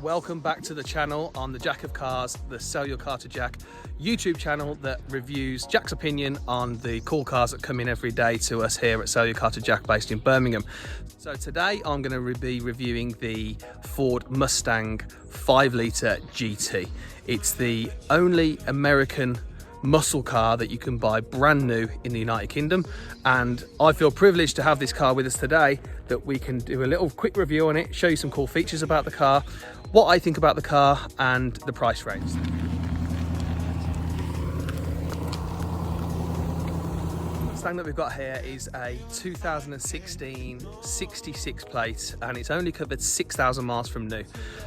welcome back to the channel on the Jack of Cars, the Sell Your Car to Jack YouTube channel that reviews Jack's opinion on the cool cars that come in every day to us here at Sell Your Car to Jack based in Birmingham. So today I'm going to be reviewing the Ford Mustang 5.0 GT. It's the only American muscle car that you can buy brand new in the United Kingdom, and I feel privileged to have this car with us today that we can do a little quick review on it, show you some cool features about the car, what I think about the car and the price range. The Mustang that we've got here is a 2016 66 plate, and it's only covered 6,000 miles from new.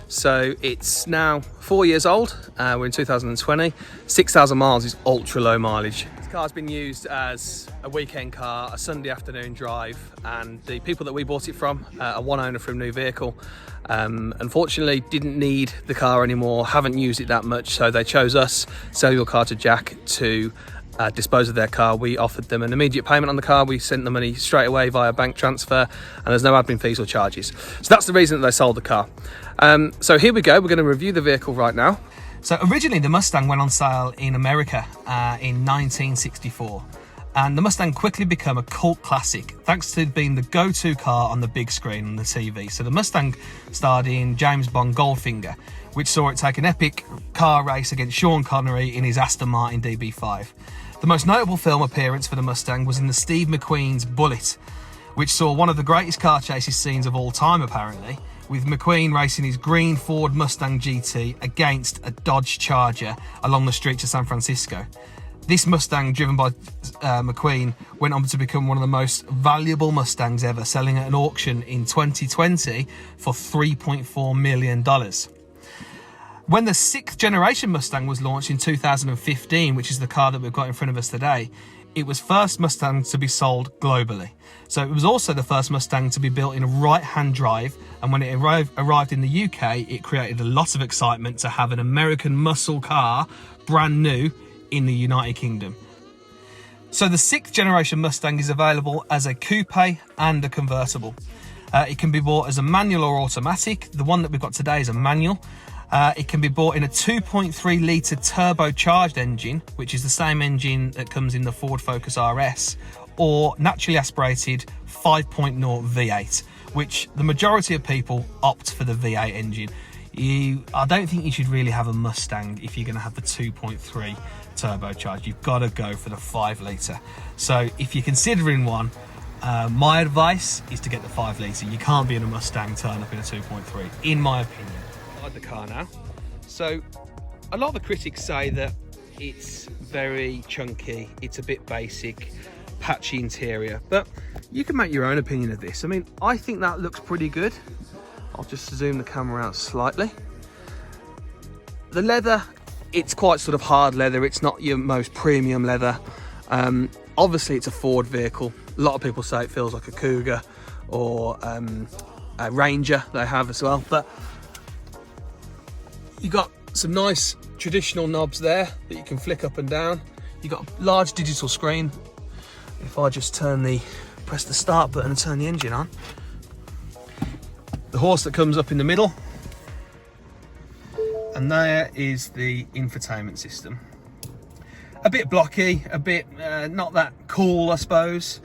So it's now 4 years old. We're in 2020. 6,000 miles is ultra low mileage. This car's been used as a weekend car, a Sunday afternoon drive, and the people that we bought it from, a one owner from New Vehicle, unfortunately didn't need the car anymore, haven't used it that much, so they chose us, Sell Your Car to Jack, to dispose of their car. We offered them an immediate payment on the car. We sent the money straight away via bank transfer, and there's no admin fees or charges. So that's the reason that they sold the car. So here we go. We're going to review the vehicle right now. So originally the Mustang went on sale in America in 1964. And the Mustang quickly became a cult classic thanks to being the go-to car on the big screen on the TV. So the Mustang starred in James Bond Goldfinger, which saw it take an epic car race against Sean Connery in his Aston Martin DB5. The most notable film appearance for the Mustang was in the Steve McQueen's Bullitt, which saw one of the greatest car chases scenes of all time apparently, with McQueen racing his green Ford Mustang GT against a Dodge Charger along the streets of San Francisco. This Mustang, driven by McQueen, went on to become one of the most valuable Mustangs ever, selling at an auction in 2020 for $3.4 million. When the 6th generation Mustang was launched in 2015, which is the car that we've got in front of us today, it was first Mustang to be sold globally. So it was also the first Mustang to be built in a right-hand drive, and when it arrived in the UK, it created a lot of excitement to have an American muscle car brand new in the United Kingdom. So the 6th generation Mustang is available as a coupe and a convertible. It can be bought as a manual or automatic. The one that we've got today is a manual. It can be bought in a 2.3 litre turbocharged engine, which is the same engine that comes in the Ford Focus RS, or naturally aspirated 5.0 V8, which the majority of people opt for the V8 engine. I don't think you should really have a Mustang if you're going to have the 2.3 turbocharged. You've got to go for the 5 litre. So if you're considering one, my advice is to get the 5 litre. You can't be in a Mustang turn up in a 2.3, in my opinion. The car now. So a lot of the critics say that it's very chunky, it's a bit basic, patchy interior, but you can make your own opinion of this. I mean, I think that looks pretty good. I'll just zoom the camera out slightly. The leather, it's quite sort of hard leather, it's not your most premium leather. Obviously it's a Ford vehicle. A lot of people say it feels like a Cougar or a Ranger they have as well, but you've got some nice traditional knobs there that you can flick up and down. You've got a large digital screen. If I just press the start button and turn the engine on. The horse that comes up in the middle. And there is the infotainment system. A bit blocky, a bit not that cool, I suppose.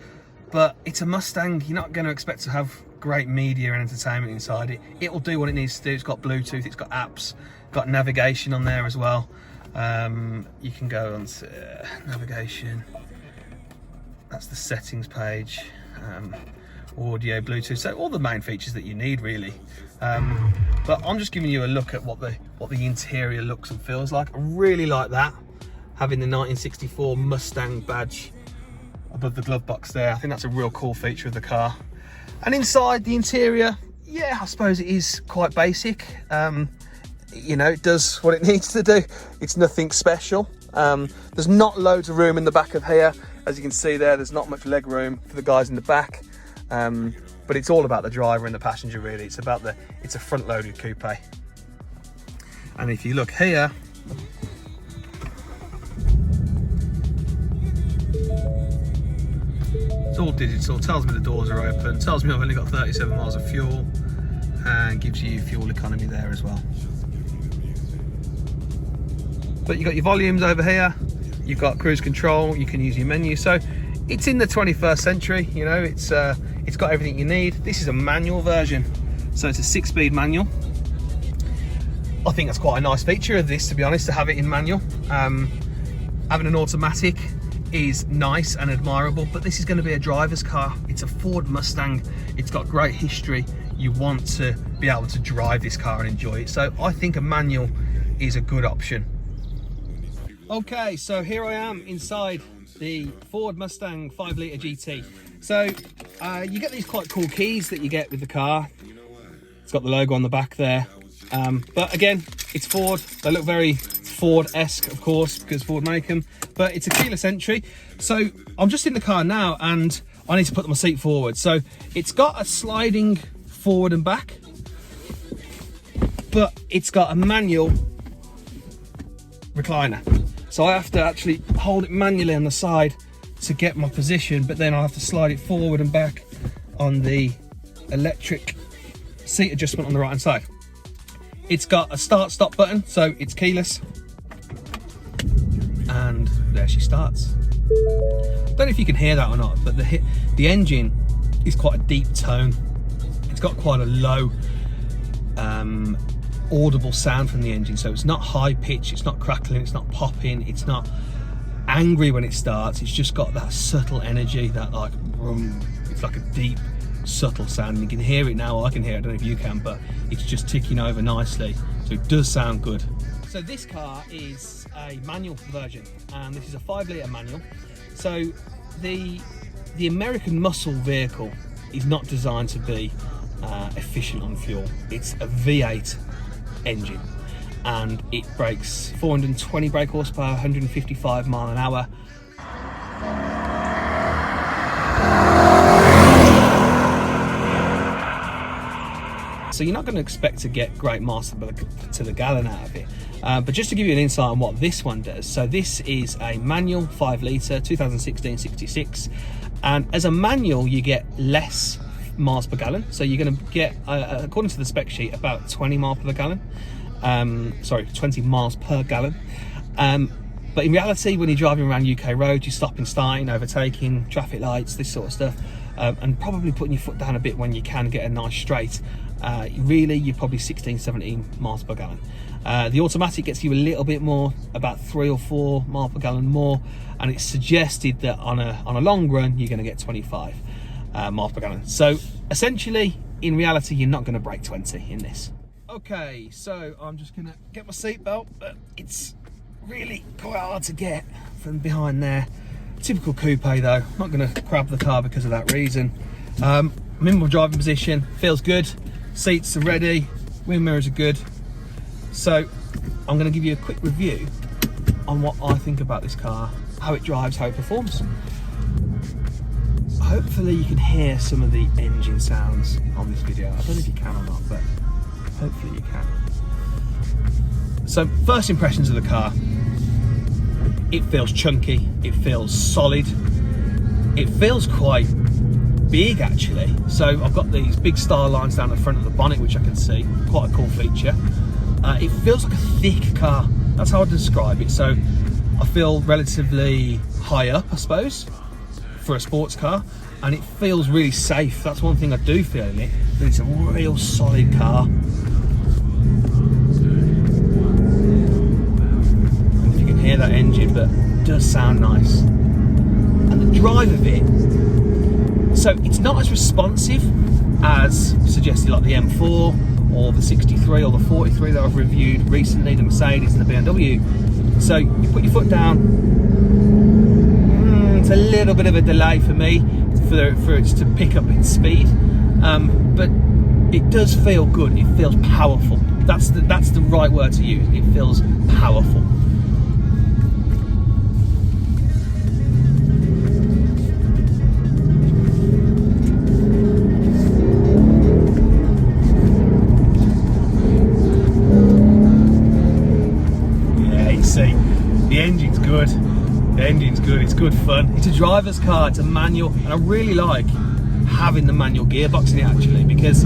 But it's a Mustang, you're not going to expect to have great media and entertainment inside it. It will do what it needs to do. It's got Bluetooth, it's got apps, got navigation on there as well. You can go on to navigation. That's the settings page. Audio, Bluetooth, so all the main features that you need really. But I'm just giving you a look at what the interior looks and feels like. I really like that, having the 1964 Mustang badge above the glove box there. I think that's a real cool feature of the car. And inside the interior, yeah, I suppose it is quite basic. You know, it does what it needs to do. It's nothing special. There's not loads of room in the back of here. As you can see there's not much leg room for the guys in the back. But it's all about the driver and the passenger really. It's a front loaded coupe. And if you look here, it's all digital, tells me the doors are open, tells me I've only got 37 miles of fuel. and gives you fuel economy there as well. But you've got your volumes over here, you've got cruise control, you can use your menu. So it's in the 21st century, you know, it's got everything you need. This is a manual version, so it's a 6-speed manual. I think that's quite a nice feature of this, to be honest, to have it in manual. Having an automatic is nice and admirable, but this is going to be a driver's car. It's a Ford Mustang, it's got great history. You want to be able to drive this car and enjoy it, so I think a manual is a good option. Okay, so here I am inside the Ford Mustang 5.0 GT. So you get these quite cool keys that you get with the car. It's got the logo on the back there, but again, it's Ford. They look very Ford-esque, of course, because Ford make them, but it's a keyless entry. So I'm just in the car now and I need to put my seat forward. So it's got a sliding forward and back, but it's got a manual recliner. So I have to actually hold it manually on the side to get my position, but then I have to slide it forward and back on the electric seat adjustment on the right hand side. It's got a start stop button, so it's keyless. And there she starts. Don't know if you can hear that or not, but the engine is quite a deep tone. It's got quite a low audible sound from the engine, so it's not high pitch, it's not crackling, it's not popping, it's not angry when it starts. It's just got that subtle energy, that like vroom. It's like a deep subtle sound, and you can hear it now. I can hear it, I don't know if you can, but it's just ticking over nicely, so it does sound good. So this car is a manual version, and this is a 5-litre manual. So the American muscle vehicle is not designed to be efficient on fuel. It's a V8 engine, and it brakes 420 brake horsepower, 155 mile an hour. So you're not going to expect to get great miles to the gallon out of it. But just to give you an insight on what this one does, so this is a manual 5-litre 2016-66, and as a manual you get less miles per gallon, so you're going to get according to the spec sheet about 20 miles per gallon. 20 miles per gallon. But in reality, when you're driving around UK roads, you're stopping, starting, overtaking, traffic lights, this sort of stuff, and probably putting your foot down a bit when you can get a nice straight. Really, you're probably 16, 17 miles per gallon. The automatic gets you a little bit more, about 3 or 4 miles per gallon more, and it's suggested that on a long run, you're going to get 25 miles per gallon. So essentially, in reality, you're not going to break 20 in this. Okay, so I'm just gonna get my seatbelt, but it's really quite hard to get from behind there. Typical coupe though, I'm not gonna grab the car because of that reason. I'm in my driving position, feels good, seats are ready, wind mirrors are good. So I'm gonna give you a quick review on what I think about this car, how it drives, how it performs. Hopefully you can hear some of the engine sounds on this video. I don't know if you can or not, but hopefully you can. So first impressions of the car, it feels chunky, it feels solid, it feels quite big actually. So I've got these big star lines down the front of the bonnet, which I can see, quite a cool feature. It feels like a thick car, that's how I describe it. So I feel relatively high up, I suppose, for a sports car, and it feels really safe. That's one thing I do feel in it, that it's a real solid car. And if you can hear that engine, but it does sound nice. And the drive of it, so it's not as responsive as suggested like the M4 or the 63 or the 43 that I've reviewed recently, the Mercedes and the BMW. So you put your foot down, it's a little bit of a delay for me for it to pick up its speed, but it does feel good. It feels powerful. That's the right word to use. It feels powerful. Yeah, you see, the engine's good. The engine's good, it's good fun. It's a driver's car, it's a manual, and I really like having the manual gearbox in it actually, because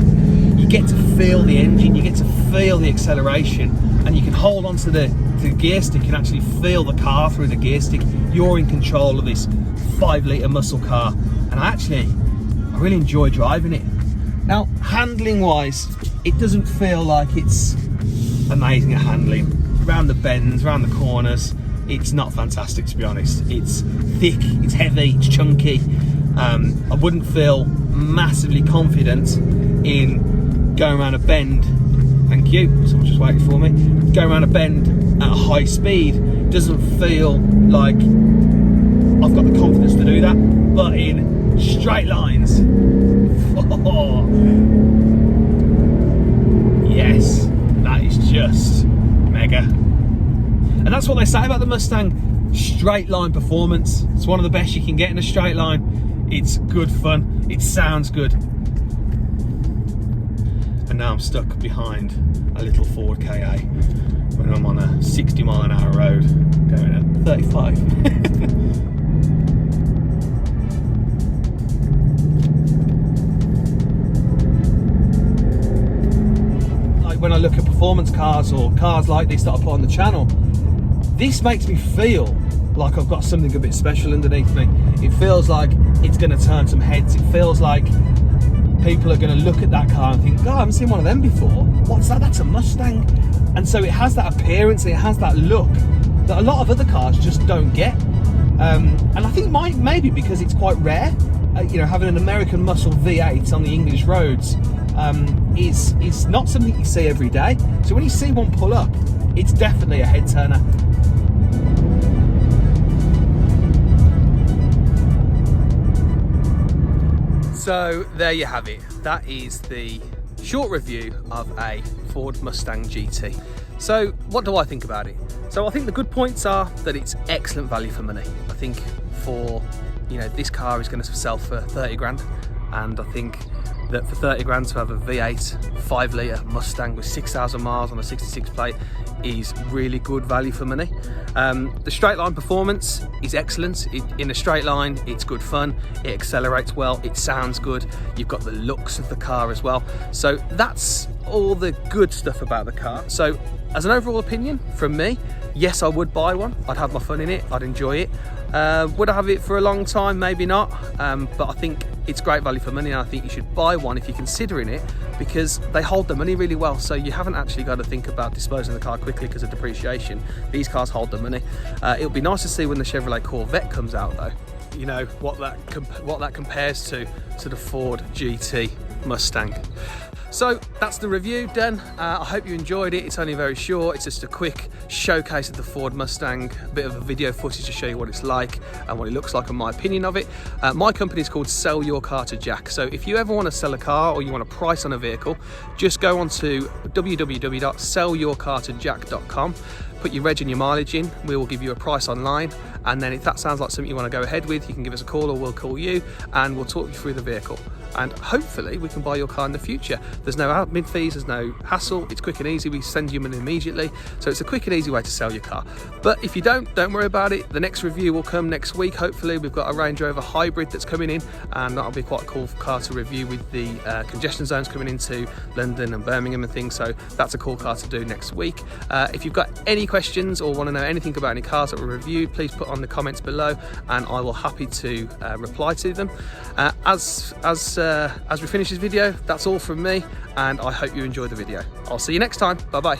you get to feel the engine, you get to feel the acceleration, and you can hold on to the gear stick and actually feel the car through the gear stick. You're in control of this 5-litre muscle car, and I really enjoy driving it. Now, handling wise, it doesn't feel like it's amazing at handling. Around the bends, around the corners, it's not fantastic, to be honest. It's thick, it's heavy, it's chunky. I wouldn't feel massively confident in going around a bend. Thank you, someone's just waiting for me. Going around a bend at a high speed doesn't feel like I've got the confidence to do that. But in straight lines, oh, yes, that is just mega. And that's what they say about the Mustang, straight line performance. It's one of the best you can get in a straight line. It's good fun, it sounds good. And now I'm stuck behind a little Ford KA when I'm on a 60 mile an hour road going at 35. When I look at performance cars or cars like this that I put on the channel, this makes me feel like I've got something a bit special underneath me. It feels like it's going to turn some heads. It feels like people are going to look at that car and think, God, I haven't seen one of them before. What's that? That's a Mustang. And so it has that appearance, it has that look that a lot of other cars just don't get. And I think maybe because it's quite rare, you know, having an American muscle V8 on the English roads is not something you see every day. So when you see one pull up, it's definitely a head turner. So there you have it. That is the short review of a Ford Mustang GT. So what do I think about it? So I think the good points are that it's excellent value for money. I think for, you know, this car is going to sell for 30 grand, and I think that for 30 grand to have a V8 5-litre Mustang with 6,000 miles on a 66 plate is really good value for money. The straight line performance is excellent. In a straight line, it's good fun, it accelerates well, it sounds good, you've got the looks of the car as well. So that's all the good stuff about the car. So as an overall opinion from me, yes, I would buy one. I'd have my fun in it, I'd enjoy it. Would I have it for a long time? Maybe not, but I think it's great value for money, and I think you should buy one if you're considering it, because they hold the money really well. So you haven't actually got to think about disposing of the car quickly because of depreciation. These cars hold the money. It'll be nice to see when the Chevrolet Corvette comes out though, you know, what that compares to the Ford GT Mustang. So that's the review done. I hope you enjoyed it. It's only very short. It's just a quick showcase of the Ford Mustang, a bit of a video footage to show you what it's like and what it looks like and my opinion of it. My company is called Sell Your Car to Jack. So if you ever want to sell a car or you want a price on a vehicle, just go on to www.sellyourcartojack.com. Put your reg and your mileage in, we will give you a price online, and then if that sounds like something you want to go ahead with, you can give us a call or we'll call you and we'll talk you through the vehicle, and hopefully we can buy your car in the future. There's no admin fees, there's no hassle, it's quick and easy, we send you money immediately, so it's a quick and easy way to sell your car. But if you don't worry about it. The next review will come next week. Hopefully we've got a Range Rover hybrid that's coming in, and that'll be quite a cool car to review with the congestion zones coming into London and Birmingham and things, so that's a cool car to do next week. If you've got any questions or want to know anything about any cars that were reviewed, please put on the comments below and I will happy to reply to them. As we finish this video, that's all from me, and I hope you enjoyed the video. I'll see you next time. Bye bye.